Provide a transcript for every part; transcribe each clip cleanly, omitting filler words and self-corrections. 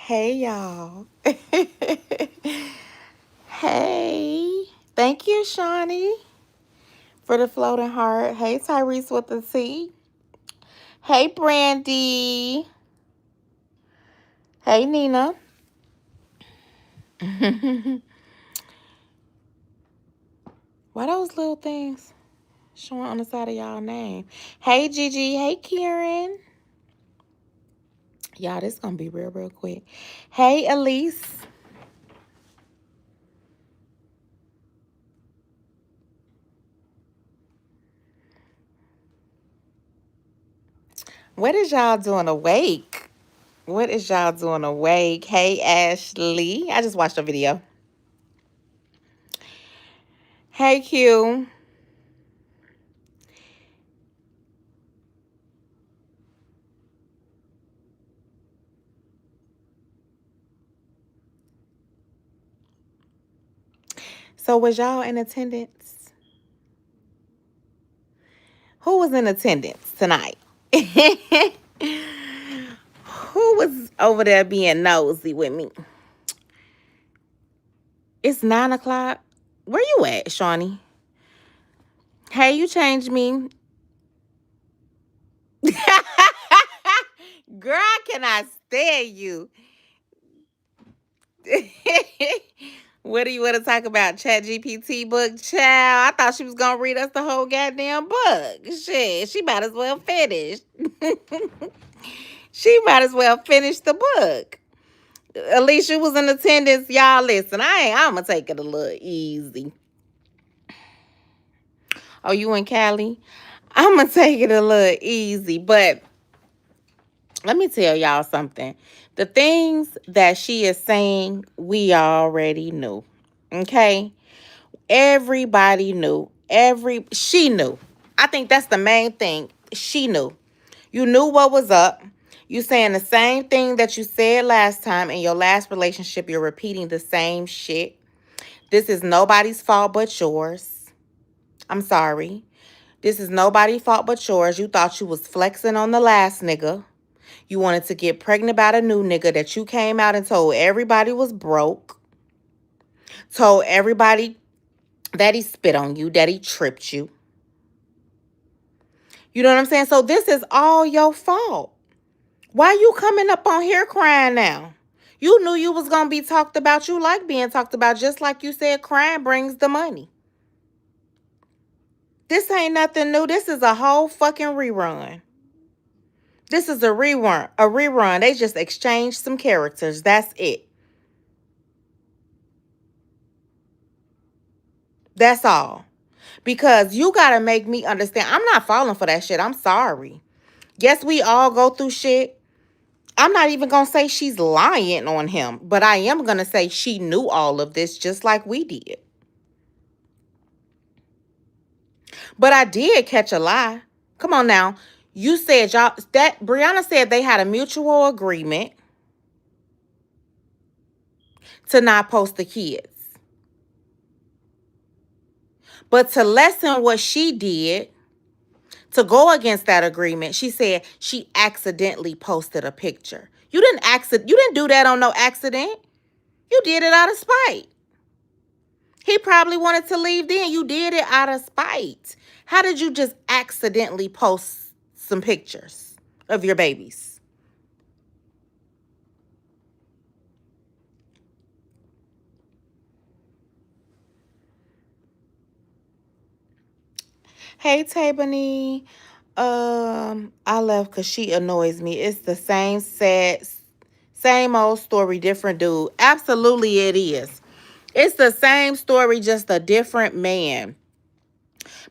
Hey, y'all. Hey. Thank you, Shawnee, for the floating heart. Hey, Tyrese with the C. Hey, Brandy. Hey, Nina. Why those little things showing on the side of y'all name? Hey, Gigi. Hey, Karen. Y'all, this gonna be real quick. Hey, Elise. What is y'all doing awake? What is y'all doing awake? Hey, Ashley. I just watched a video. Hey, Q. So, was y'all in attendance? Who was in attendance tonight? Who was over there being nosy with me? It's 9 o'clock. Where you at, Shawnee? Hey, you changed me. Girl, can I stand you? What do you want to talk about? Chat GPT book? Child, I thought she was going to read us the whole goddamn book. Shit, she might as well finish. She might as well finish the book. Alicia was in attendance. Y'all listen, I'm going to take it a little easy. Oh, you in Cali? I'm going to take it a little easy. But let me tell y'all something. The things that she is saying, we already knew. Okay? Everybody knew. She knew. I think that's the main thing. She knew. You knew what was up. You saying the same thing that you said last time in your last relationship. You're repeating the same shit. This is nobody's fault but yours. I'm sorry. This is nobody's fault but yours. You thought you was flexing on the last nigga. You wanted to get pregnant by a new nigga that you came out and told everybody was broke. Told everybody that he spit on you, that he tripped you. You know what I'm saying? So this is all your fault. Why you coming up on here crying now? You knew you was going to be talked about. You like being talked about. Just like you said, crying brings the money. This ain't nothing new. This is a whole fucking rerun. This is a rerun. A rerun. They just exchanged some characters. That's it. That's all. Because you got to make me understand. I'm not falling for that shit. I'm sorry. Yes, we all go through shit. I'm not even going to say she's lying on him, but I am going to say she knew all of this just like we did. But I did catch a lie. Come on now. You said Brianna said they had a mutual agreement to not post the kids. But to lessen what she did, to go against that agreement, she said she accidentally posted a picture. You didn't do that on no accident. You did it out of spite. He probably wanted to leave then. You did it out of spite. How did you just accidentally post some pictures of your babies? Hey, Tabany. I left because she annoys me. It's the same sad, same old story, different dude. Absolutely, it is. It's the same story, just a different man.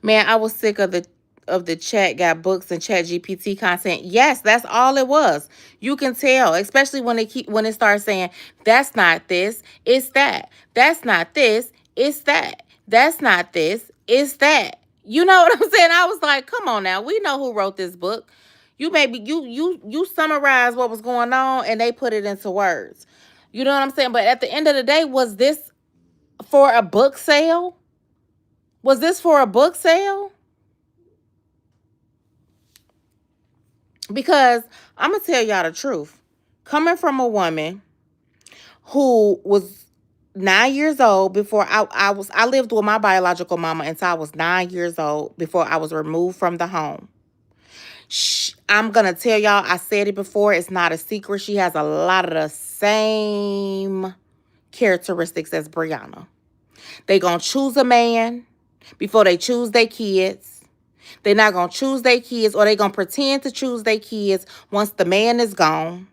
Man, I was sick of the chat got books and chat GPT content. Yes, that's all it was. You can tell, especially when it starts saying, that's not this, it's that. That's not this, it's that. That's not this, it's that. You know what I'm saying? I was like, come on now. We know who wrote this book. You summarize what was going on and they put it into words. You know what I'm saying? But at the end of the day, was this for a book sale? Was this for a book sale? Because I'm going to tell y'all the truth. Coming from a woman who was 9 years old before I lived with my biological mama until I was 9 years old before I was removed from the home. I'm gonna tell y'all, I said it before, it's not a secret. She has a lot of the same characteristics as Brianna. They gonna choose a man before they choose their kids. They're not gonna choose their kids, or they gonna pretend to choose their kids once the man is gone.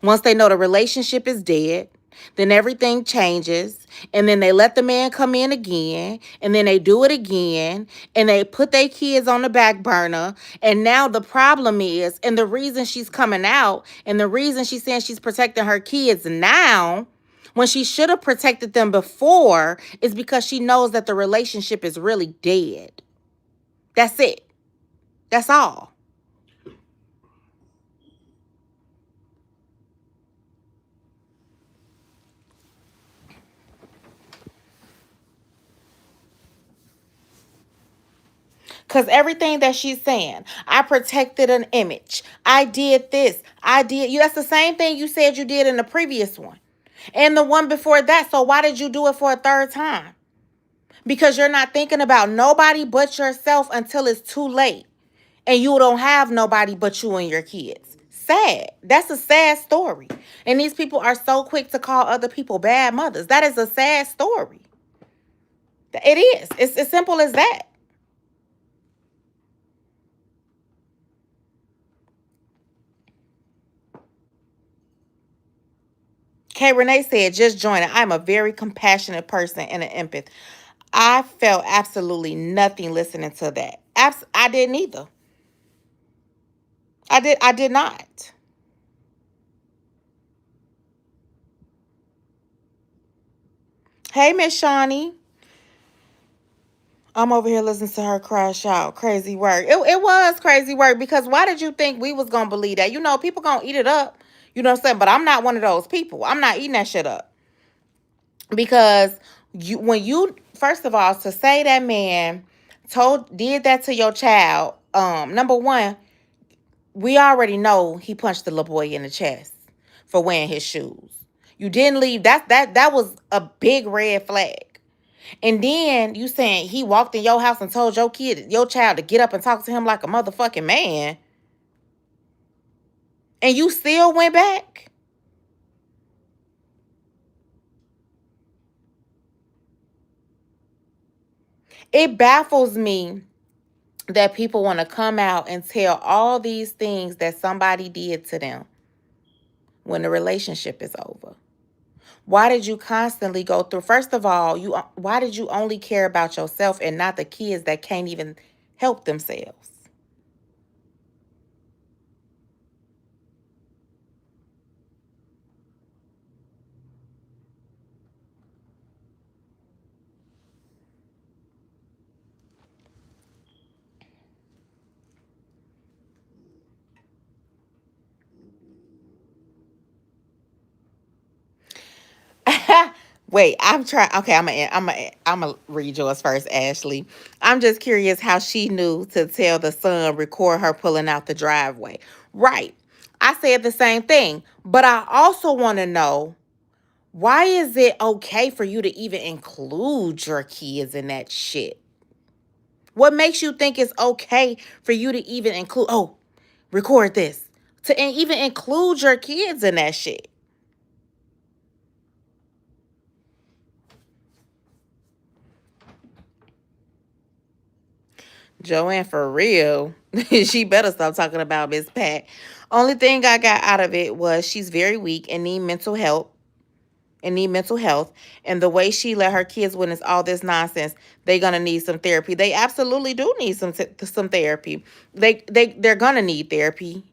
Once they know the relationship is dead, then everything changes. And then they let the man come in again. And then they do it again. And they put their kids on the back burner. And now the problem is, and the reason she's coming out, and the reason she's saying she's protecting her kids now, when she should have protected them before, is because she knows that the relationship is really dead. That's it. That's all. Because everything that she's saying, I protected an image. I did this. I did. You. That's the same thing you said you did in the previous one. And the one before that. So why did you do it for a third time? Because you're not thinking about nobody but yourself until it's too late. And you don't have nobody but you and your kids. Sad. That's a sad story. And these people are so quick to call other people bad mothers. That is a sad story. It is. It's as simple as that. Kay Renee said, just join it. I'm a very compassionate person and an empath. I felt absolutely nothing listening to that. I didn't either. I did not. Hey, Miss Shawnee. I'm over here listening to her crash out. Crazy work. It was crazy work, because why did you think we was going to believe that? You know, people going to eat it up. You know what I'm saying? But I'm not one of those people. I'm not eating that shit up. Because when you, first of all, to say that man did that to your child, number one, we already know he punched the little boy in the chest for wearing his shoes. You didn't leave. That was a big red flag. And then you saying he walked in your house and told your child to get up and talk to him like a motherfucking man, and you still went back. It baffles me that people want to come out and tell all these things that somebody did to them when the relationship is over. Why did you constantly go through? First of all, why did you only care about yourself and not the kids that can't even help themselves? Wait, I'm trying. Okay, I'm gonna read yours first, Ashley. I'm just curious how she knew to tell the son record her pulling out the driveway. Right. I said the same thing, but I also want to know, why is it okay for you to even include your kids in that shit? What makes you think it's okay for you to even include? Oh, record this, to even include your kids in that shit. Joanne, for real. She better stop talking about Miss Pat. Only thing I got out of it was she's very weak and need mental health. And the way she let her kids witness all this nonsense, they're gonna need some therapy. They absolutely do need some therapy. They're gonna need therapy.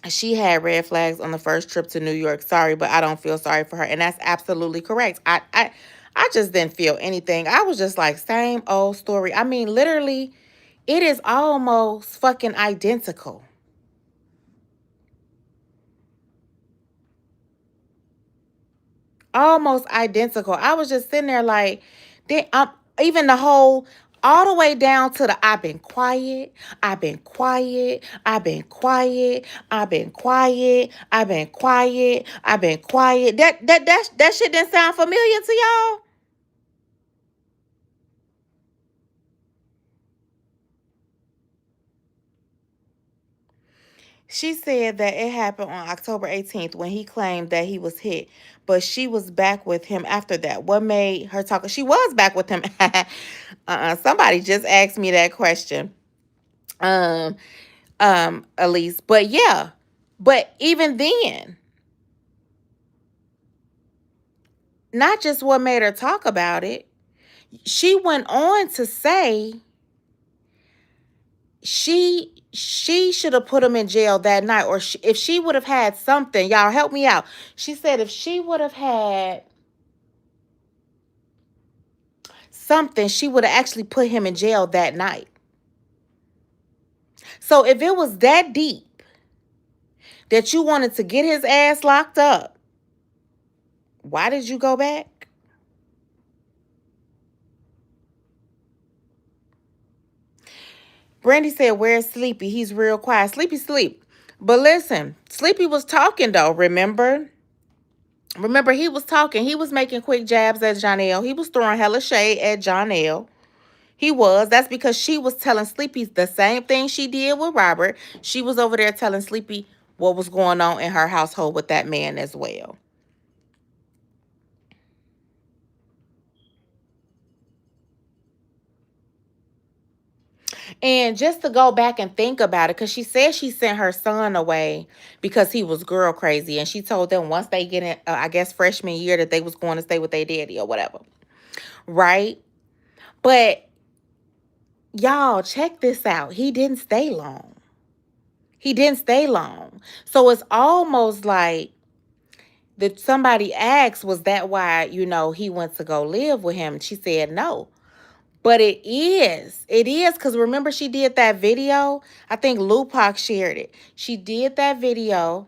She had red flags on the first trip to New York. Sorry, but I don't feel sorry for her. And that's absolutely correct. I just didn't feel anything. I was just like, same old story. I mean, literally, it is almost fucking identical. Almost identical. I was just sitting there like, even the whole all the way down to the I've been quiet, I've been quiet, I've been quiet, I've been quiet, I've been quiet, I've been quiet. That shit didn't sound familiar to y'all? She said that it happened on October 18th when he claimed that he was hit, but she was back with him after that. What made her talk? She was back with him. Somebody just asked me that question. Um, Elise. But yeah, but even then, not just what made her talk about it, she went on to say she should have put him in jail that night, or if she would have had something, y'all help me out. She said if she would have had something, she would have actually put him in jail that night. So if it was that deep that you wanted to get his ass locked up, why did you go back? Brandy said, where's Sleepy? He's real quiet. Sleepy sleep. But listen, Sleepy was talking though, remember? Remember, he was talking. He was making quick jabs at Jonelle. He was throwing hella shade at Jonelle. He was. That's because she was telling Sleepy the same thing she did with Robert. She was over there telling Sleepy what was going on in her household with that man as well. And just to go back and think about it, because she said she sent her son away because he was girl crazy. And she told them once they get in, I guess, freshman year that they was going to stay with their daddy or whatever. Right? But y'all, check this out. He didn't stay long. He didn't stay long. So it's almost like that somebody asked, was that why, he went to go live with him? And she said no. But it is. It is, because remember she did that video? I think Lupac shared it. She did that video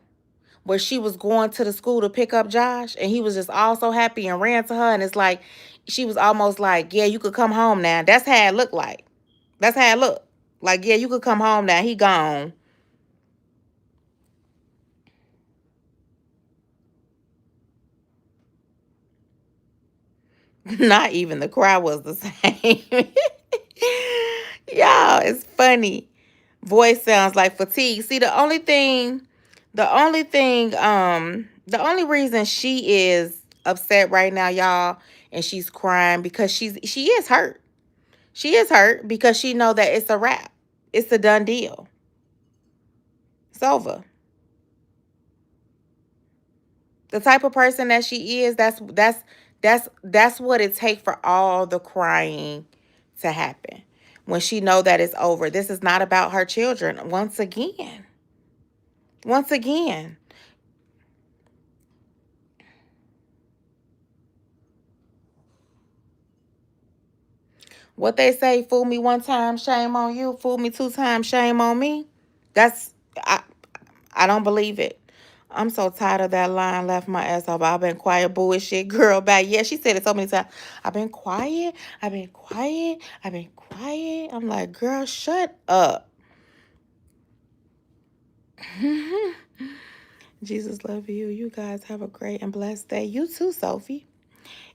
where she was going to the school to pick up Josh, and he was just all so happy and ran to her, and it's like, she was almost like, yeah, you could come home now. That's how it looked like. That's how it looked. Like, yeah, you could come home now. He gone. Not even the cry was the same. Y'all, it's funny. Voice sounds like fatigue. See, the only reason she is upset right now, y'all, and she's crying because she is hurt. She is hurt because she know that it's a wrap. It's a done deal. It's over. The type of person that she is, that's what it takes for all the crying to happen. When she know that it's over. This is not about her children. Once again. Once again. What they say, fool me one time, shame on you. Fool me two times, shame on me. That's I don't believe it. I'm so tired of that line, left my ass off. I've been quiet, bullshit, girl back. Yeah, she said it so many times. I've been quiet. I've been quiet. I've been quiet. I'm like, girl, shut up. Jesus love you. You guys have a great and blessed day. You too, Sophie.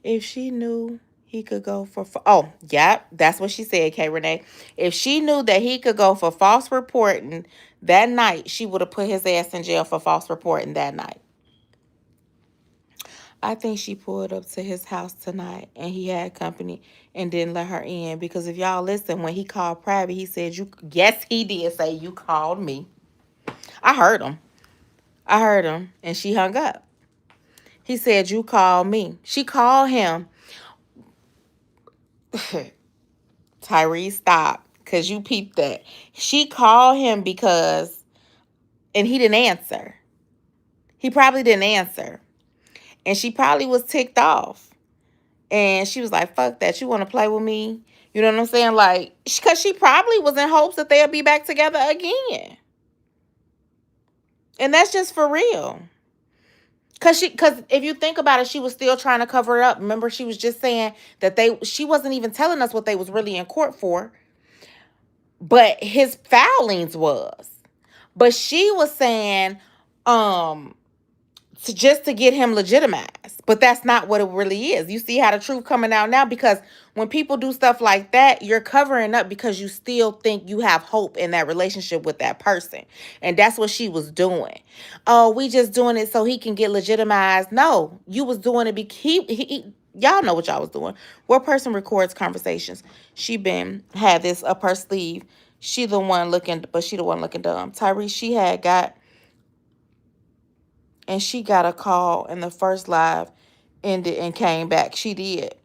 If she knew he could go for oh, yeah, that's what she said, K Renee. If she knew that he could go for false reporting that night, she would have put his ass in jail for false reporting that night. I think she pulled up to his house tonight and he had company and didn't let her in, because if y'all listen, when he called private, he said, yes, he did say you called me. I heard him. And she hung up. He said, you called me. She called him. Tyrese, stop, because you peeped that. She called him and he didn't answer. He probably didn't answer. And she probably was ticked off. And she was like, fuck that. You want to play with me? You know what I'm saying? Like, because she probably was in hopes that they'll be back together again. And that's just for real. Cause if you think about it, she was still trying to cover it up. Remember, she was just saying that she wasn't even telling us what they was really in court for, but his foulings was. But she was saying, um, just to get him legitimized. But that's not what it really is. You see how the truth coming out now? Because when people do stuff like that, you're covering up because you still think you have hope in that relationship with that person. And that's what she was doing. Oh, we just doing it so he can get legitimized. No, you was doing it because y'all know what y'all was doing. What person records conversations? She been had this up her sleeve. She the one looking, but she the one looking dumb. Tyrese, she had got, and she got a call in the first live, ended and came back. She did.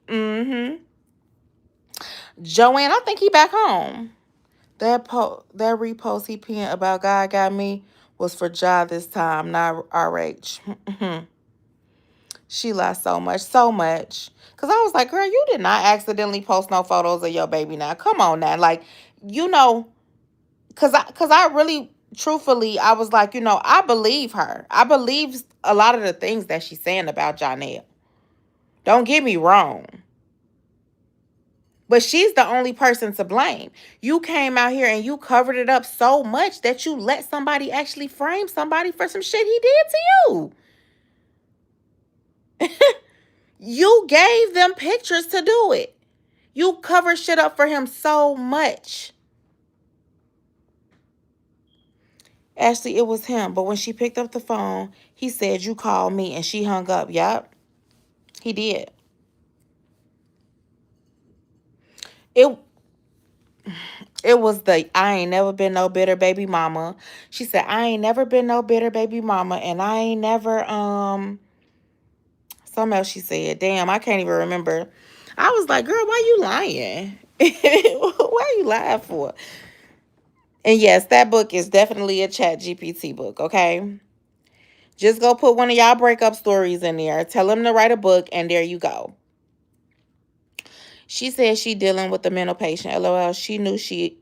Joanne, I think he back home. That repost he pinned about God got me was for Ja this time, not RH. She lied so much, so much. Cause I was like, girl, you did not accidentally post no photos of your baby now. Come on now. Like, you know, cause I really truthfully, I was like, I believe her. I believe a lot of the things that she's saying about Janelle. Don't get me wrong. But she's the only person to blame. You came out here and you covered it up so much that you let somebody actually frame somebody for some shit he did to you. You gave them pictures to do it. You covered shit up for him so much. Ashley, it was him. But when she picked up the phone, he said, you called me, and she hung up. Yup, he did. It It was the I ain't never been no bitter baby mama. She said, I ain't never been no bitter baby mama, and I ain't never something else she said. Damn, I can't even remember. I was like, girl, why you lying? Why you lying for? And yes, that book is definitely a chat GPT book, okay? Just go put one of y'all breakup stories in there. Tell them to write a book, and there you go. She said she dealing with a mental patient. LOL, she knew she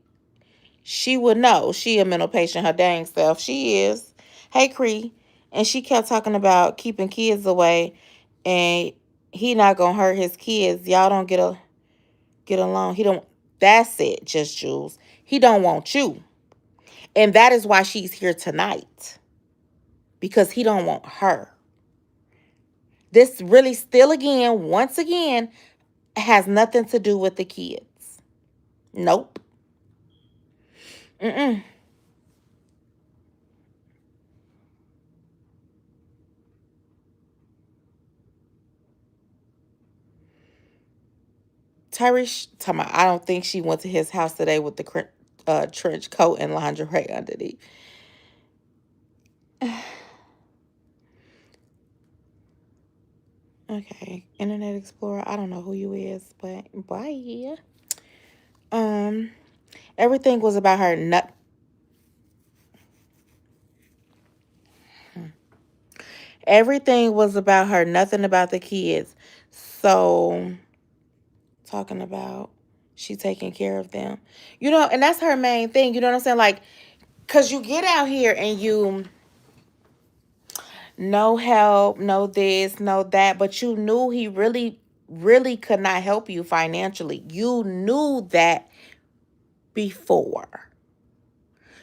would know. She a mental patient her dang self. She is. Hey, Cree. And she kept talking about keeping kids away, and he not gonna hurt his kids. Y'all don't get along. He don't. That's it, just Jules. He don't want you, and that is why she's here tonight, because he don't want her. This really still again, once again, has nothing to do with the kids. Nope. Mm-mm. Tyrish, I don't think she went to his house today with the trench coat and lingerie underneath. Okay, Internet Explorer. I don't know who you is, but bye. Um, everything was about her. Everything was about her. Nothing about the kids. So talking about she taking care of them, and that's her main thing. You know what I'm saying? Like, cause you get out here and you no help, no this, no that, but you knew he really, really could not help you financially. You knew that before.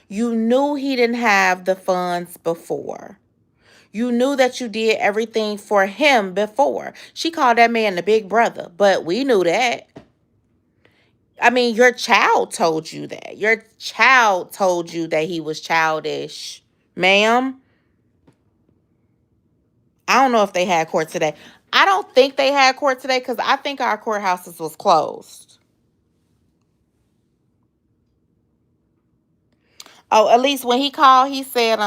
You knew he didn't have the funds before. You knew that you did everything for him before. She called that man the big brother, but we knew that. I mean, your child told you that. Your child told you that he was childish. Ma'am, I don't know if they had court today. I don't think they had court today because I think our courthouses was closed. Oh, at least when he called, he said,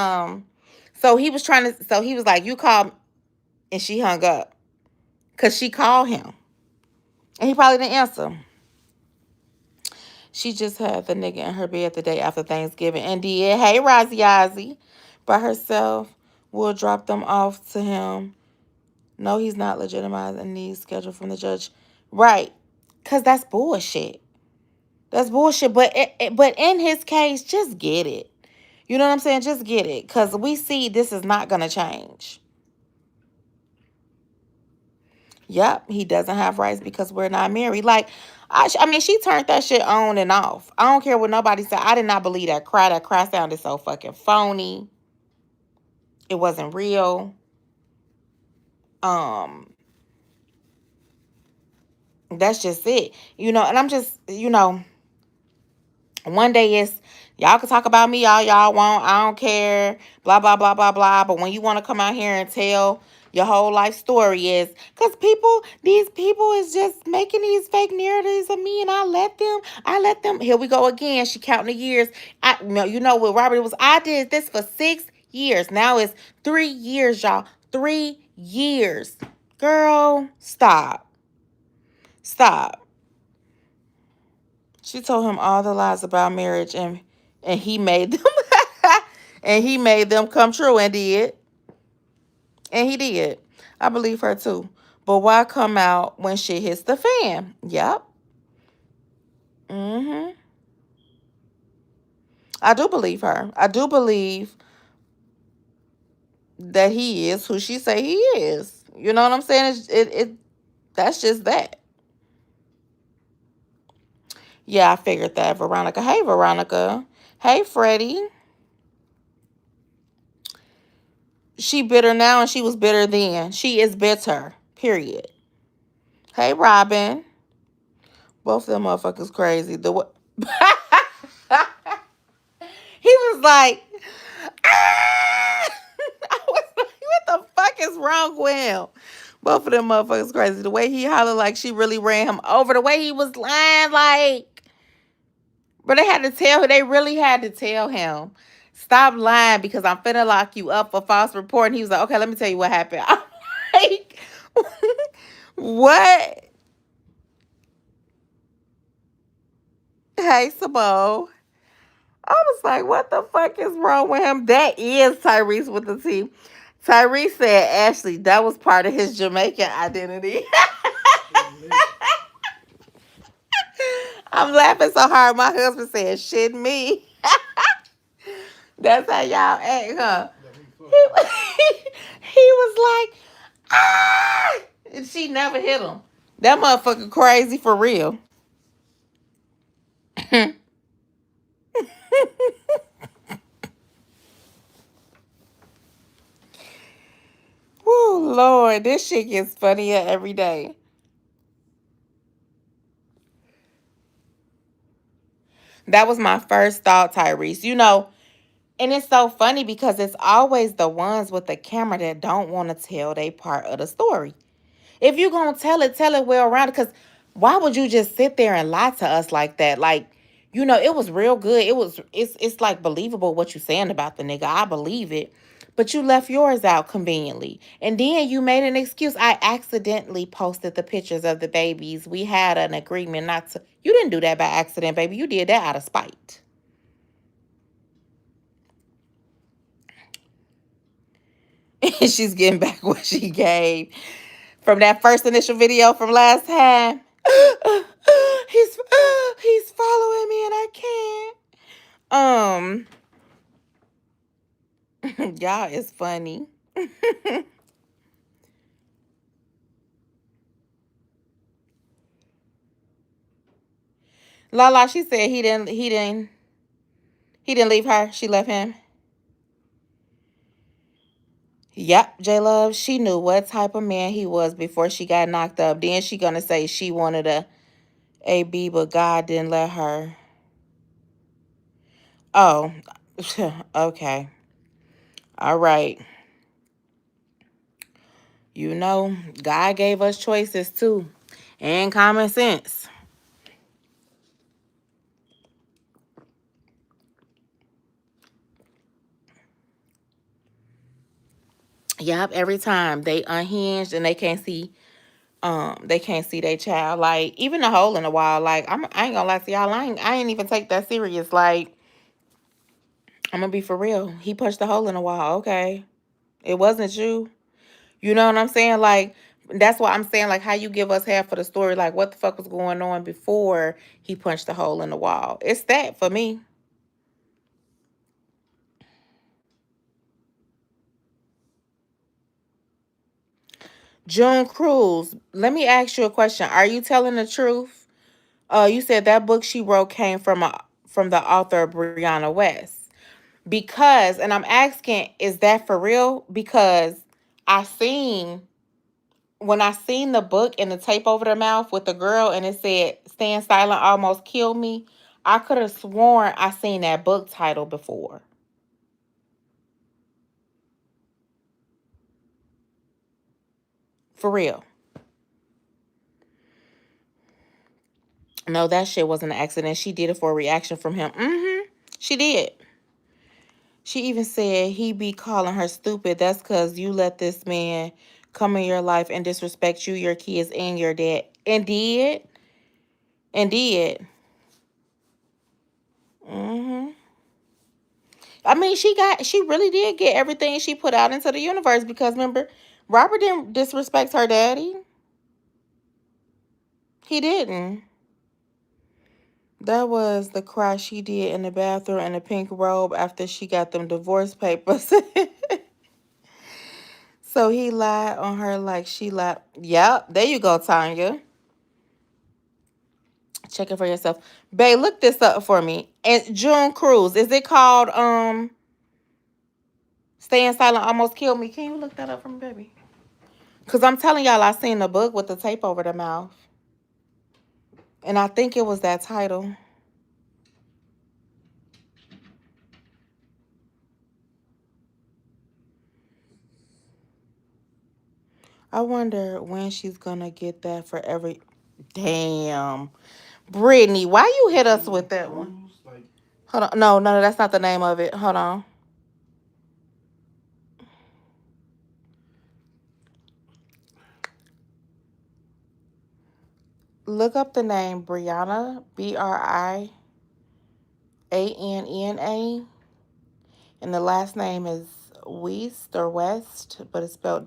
so he was trying to, so he was like, you called, and she hung up because she called him. And he probably didn't answer. She just had the nigga in her bed the day after Thanksgiving and did, hey, Rozzy Ozzy, by herself. We'll drop them off to him. No, he's not legitimized and needs schedule from the judge. Right. Because that's bullshit. That's bullshit. But in his case, just get it. You know what I'm saying? Just get it. Because we see this is not going to change. Yep, he doesn't have rights because we're not married. Like, I mean, she turned that shit on and off. I don't care what nobody said. I did not believe that cry. That cry sounded so fucking phony. It wasn't real. Um, that's just it. And I'm just, one day it's y'all can talk about me all y'all want. I don't care. Blah blah blah blah blah. But when you want to come out here and tell your whole life story is because these people is just making these fake narratives of me, and I let them. Here we go again. She counting the years. With Robert it was I did this for 6 years. Now it's 3 years, y'all. 3 years, girl. Stop. Stop. She told him all the lies about marriage, and he made them and he made them come true, and did. And he did. I believe her too. But why come out when shit hits the fan? Yep. Mhm. I do believe her. I do believe that he is who she say he is. You know what I'm saying? That's just that. Yeah, I figured that, Veronica. Hey, Veronica. Hey, Freddie. She bitter now and she was bitter then. She is bitter. Period. Hey, Robin. Both of them motherfuckers crazy. He was like, ah! I was like, what the fuck is wrong with him? Both of them motherfuckers crazy. The way he hollered like she really ran him over. The way he was lying like. But they really had to tell him, stop lying because I'm finna lock you up for false report. And he was like, okay, let me tell you what happened. I'm like, what? Hey, Simone. I was like, what the fuck is wrong with him? That is Tyrese with the T. Tyrese said, Ashley, that was part of his Jamaican identity. I'm laughing so hard. My husband said, shit me. That's how y'all act, huh? He was like, ah! And she never hit him. That motherfucker crazy for real. Woo, Lord, this shit gets funnier every day. That was my first thought, Tyrese. And it's so funny because it's always the ones with the camera that don't want to tell their part of the story. If you're going to tell it well around. Because why would you just sit there and lie to us like that? Like, it was real good. It's like believable what you're saying about the nigga. I believe it. But you left yours out conveniently. And then you made an excuse. I accidentally posted the pictures of the babies. We had an agreement not to. You didn't do that by accident, baby. You did that out of spite. And she's getting back what she gave from that first initial video from last time. He's following me and I can't. Y'all is funny. Lala, she said he didn't leave her. She left him. Yep, J Love, she knew what type of man he was before she got knocked up. Then she gonna say she wanted a B, but God didn't let her. Oh, okay. All right. God gave us choices too. And common sense. Yep, every time they unhinged and they can't see their child. Like, even the hole in the wall, like, I ain't gonna lie to y'all, I ain't even take that serious. Like, I'm gonna be for real. He punched the hole in the wall, okay. It wasn't you. You know what I'm saying? Like, that's why I'm saying, like, how you give us half of the story, like, what the fuck was going on before he punched the hole in the wall. It's that for me. June Cruz, let me ask you a question. Are you telling the truth? You said that book she wrote came from the author Brianna West. Because, and I'm asking, is that for real? Because I seen when I seen the book and the tape over the mouth with the girl and it said "Stand Silent, Almost Kill Me," I could have sworn I seen that book title before. For real. No, that shit wasn't an accident. She did it for a reaction from him. She did. She even said he be calling her stupid. That's because you let this man come in your life and disrespect you, your kids, and your dad. And did. And did. hmm I mean, she really did get everything she put out into the universe because remember, Robert didn't disrespect her daddy. He didn't. That was the cry she did in the bathroom in a pink robe after she got them divorce papers. So he lied on her like she lied. Yep, there you go, Tanya. Check it for yourself. Babe, look this up for me. And June Cruz, is it called Staying Silent Almost Killed Me? Can you look that up for me, baby? Cause I'm telling y'all I seen the book with the tape over the mouth. And I think it was that title. I wonder when she's gonna get that for every damn. Brittany, why you hit us with that one? Hold on. No, no, that's not the name of it. Hold on. Look up the name Brianna, Brianna, and the last name is West or West, but it's spelled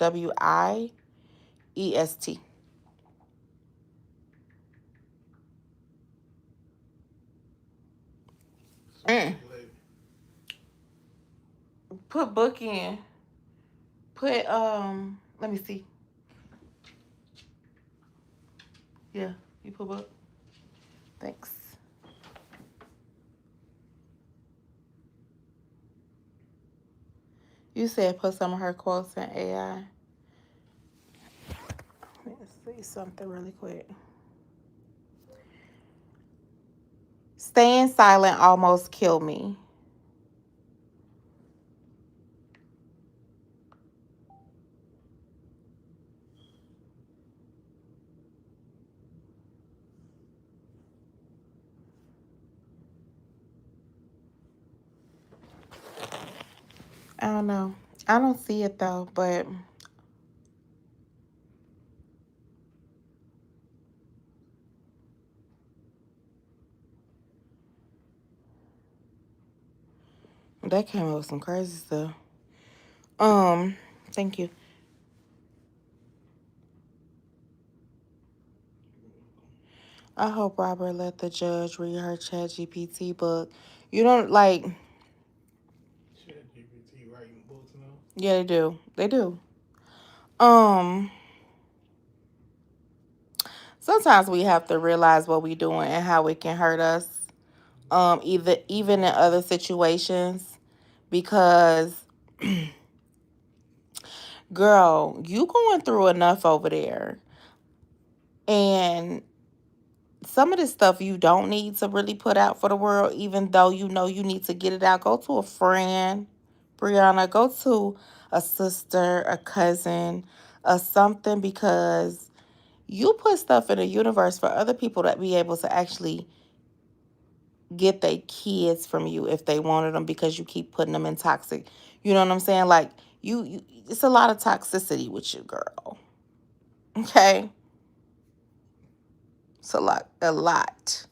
Wiest. Mm. Put book in. Put let me see. Yeah, you put book. Thanks. You said put some of her quotes in AI. Let's see something really quick. Staying silent almost killed me. I don't know. I don't see it though, but that came up with some crazy stuff. Um, Thank you. I hope Robert let the judge read her chat GPT book. You don't like yeah, they do. They do. Um Sometimes we have to realize what we doing and how it can hurt us. Either even in other situations. Because girl, you going through enough over there. And some of the stuff you don't need to really put out for the world, even though you know you need to get it out. Go to a friend, Brianna. Go to a sister, a cousin, or something because you put stuff in the universe for other people to be able to actually get their kids from you if they wanted them because you keep putting them in toxic. You know what I'm saying? Like you it's a lot of toxicity with you, girl. Okay, it's a lot, a lot.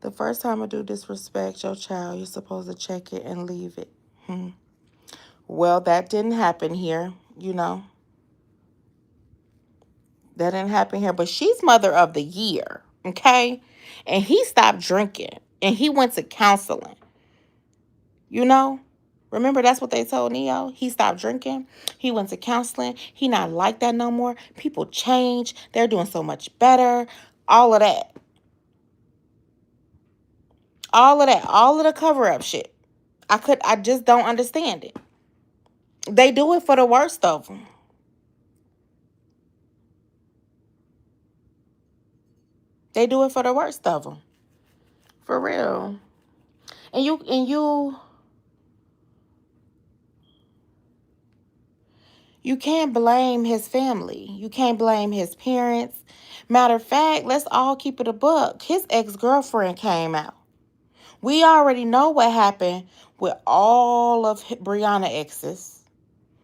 The first time I do disrespect your child, you're supposed to check it and leave it. Hmm. Well, that didn't happen here, you know. That didn't happen here. But she's mother of the year, okay? And he stopped drinking and he went to counseling, you know? Remember, that's what they told Neo. He stopped drinking. He went to counseling. He not like that no more. People change. They're doing so much better. All of that. All of that. All of the cover up shit. I just don't understand it. They do it for the worst of them. They do it for the worst of them. For real. And you can't blame his family. You can't blame his parents. Matter of fact, let's all keep it a buck. His ex-girlfriend came out. We already know what happened with all of Brianna exes.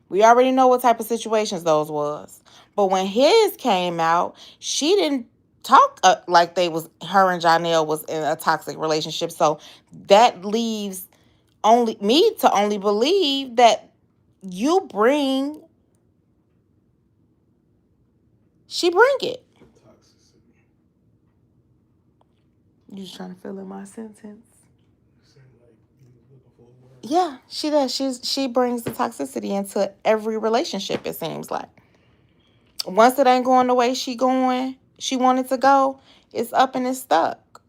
We already know what type of situations those was. But when his came out, she didn't talk like they was her and Janelle was in a toxic relationship. So that leaves only me to only believe that you bring she bring it. You just trying to fill in my sentence. Yeah, she does. She brings the toxicity into every relationship, it seems like. Once it ain't going the way she wanted to go, it's up and it's stuck.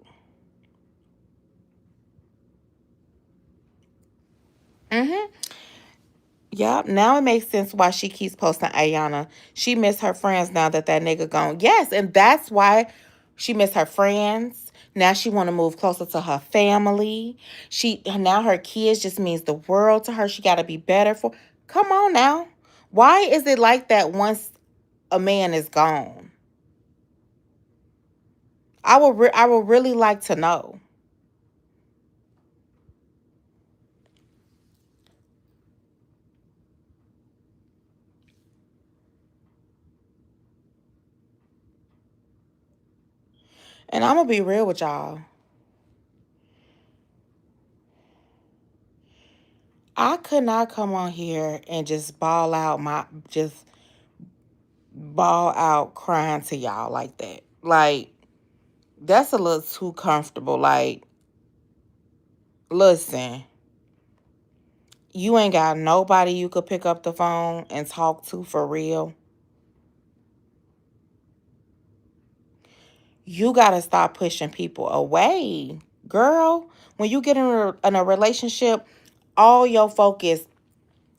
Mm-hmm. Yeah, now it makes sense why she keeps posting Ayana. She miss her friends now that nigga gone. Yes, and that's why she miss her friends. Now she want to move closer to her family. She now her kids just means the world to her. She got to be better for. Come on now. Why is it like that once a man is gone? I would really like to know. And I'm gonna be real with y'all. I could not come on here and just ball out crying to y'all like that. Like, that's a little too comfortable. Like, listen, you ain't got nobody you could pick up the phone and talk to for real. You gotta stop pushing people away, girl. When you get in a relationship, all your focus,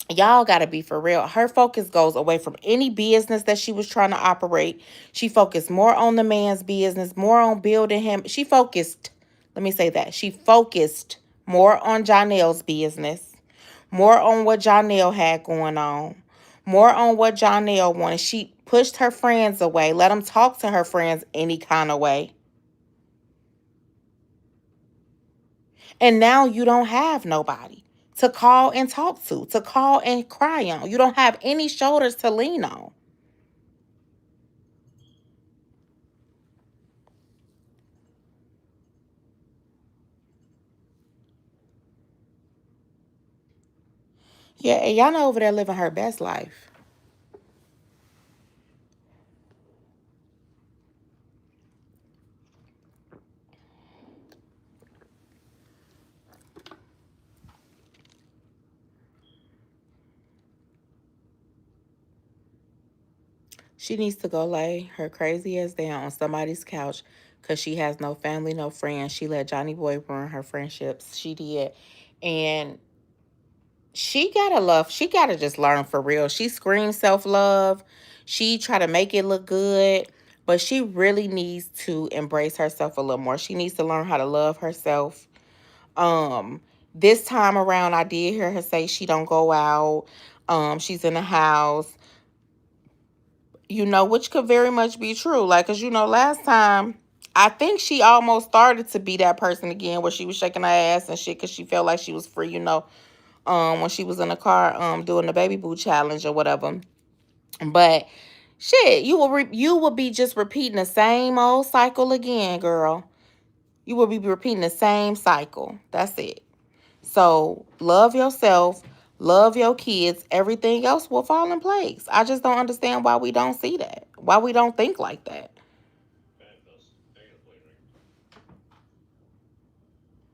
y'all got to be for real. Her focus goes away from any business that she was trying to operate. She focused more on the man's business, more on building him. Let me say that. She focused more on Janelle's business, more on what Janelle had going on, more on what Janelle wanted. She pushed her friends away, let them talk to her friends any kind of way. And now you don't have nobody to call and talk to call and cry on. You don't have any shoulders to lean on. Yeah, and y'all know over there living her best life. She needs to go lay her crazy ass down on somebody's couch because she has no family, no friends. She let Johnny Boy ruin her friendships. She did. And she gotta just learn for real. She screams self-love. She try to make it look good. But she really needs to embrace herself a little more. She needs to learn how to love herself. Um, this time around, I did hear her say she don't go out. She's in the house, which could very much be true. Like, cause last time I think she almost started to be that person again, where she was shaking her ass and shit, cause she felt like she was free. When she was in the car, doing the baby boo challenge or whatever. But shit, you will be just repeating the same old cycle again, girl. You will be repeating the same cycle. That's it. So love yourself, love your kids. Everything else will fall in place. I just don't understand why we don't see that. Why we don't think like that.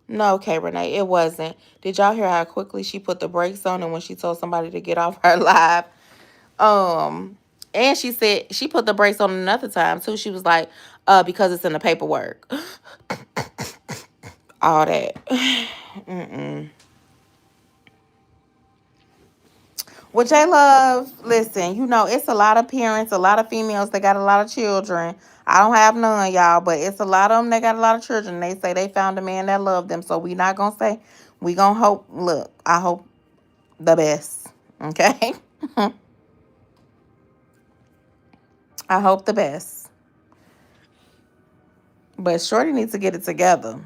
No, okay, Renee, it wasn't. Did y'all hear how quickly she put the brakes on and when she told somebody to get off her live? Um, and she said she put the brakes on another time too. She was like, because it's in the paperwork. All that. Mm-mm. Well, J Love, listen, you know, it's a lot of parents, a lot of females that got a lot of children. I don't have none, y'all, but it's a lot of them that got a lot of children. They say they found a man that loved them. So we not gonna say, we gonna hope, look, I hope the best. Okay? I hope the best. But Shorty needs to get it together.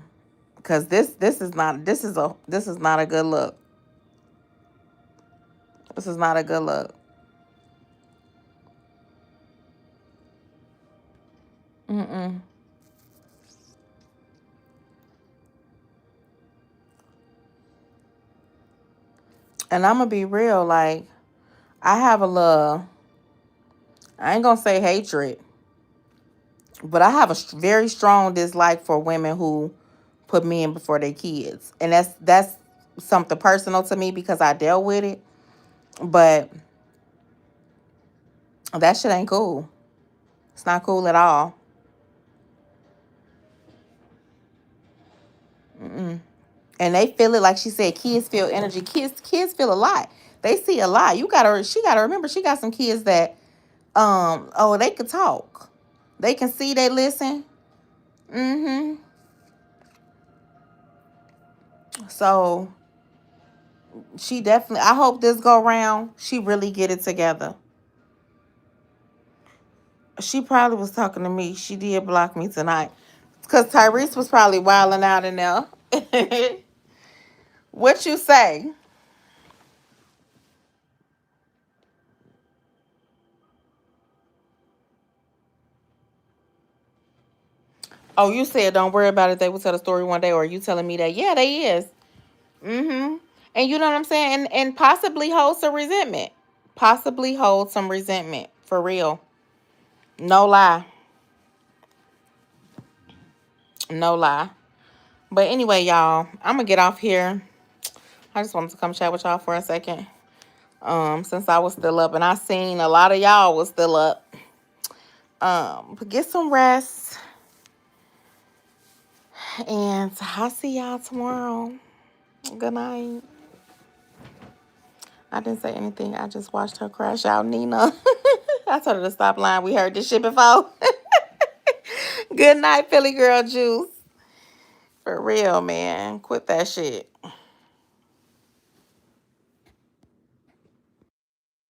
Cause this is not a good look. This is not a good look. Mm-mm. And I'm gonna be real, like, I have a little, I ain't gonna say hatred, but I have a very strong dislike for women who put men before their kids. And that's something personal to me because I dealt with it. But that shit ain't cool. It's not cool at all. Mm-mm. And they feel it, like she said, kids feel energy. Kids feel a lot. They see a lot. She gotta remember she got some kids that oh, they could talk. They can see, they listen. Mm-hmm. So she definitely, I hope this go round, she really get it together. She probably was talking to me. She did block me tonight. Because Tyrese was probably wilding out in there. What you say? Oh, you said don't worry about it. They will tell the story one day, or you telling me that? Yeah, they is. Mm-hmm. And you know what I'm saying? And possibly hold some resentment. Possibly hold some resentment. For real. No lie. No lie. But anyway, y'all, I'm gonna get off here. I just wanted to come chat with y'all for a second. Since I was still up and I seen a lot of y'all was still up. But get some rest. And I'll see y'all tomorrow. Good night. I didn't say anything. I just watched her crash out, Nina. I told her to stop lying. We heard this shit before. Good night, Philly Girl Juice. For real, man. Quit that shit.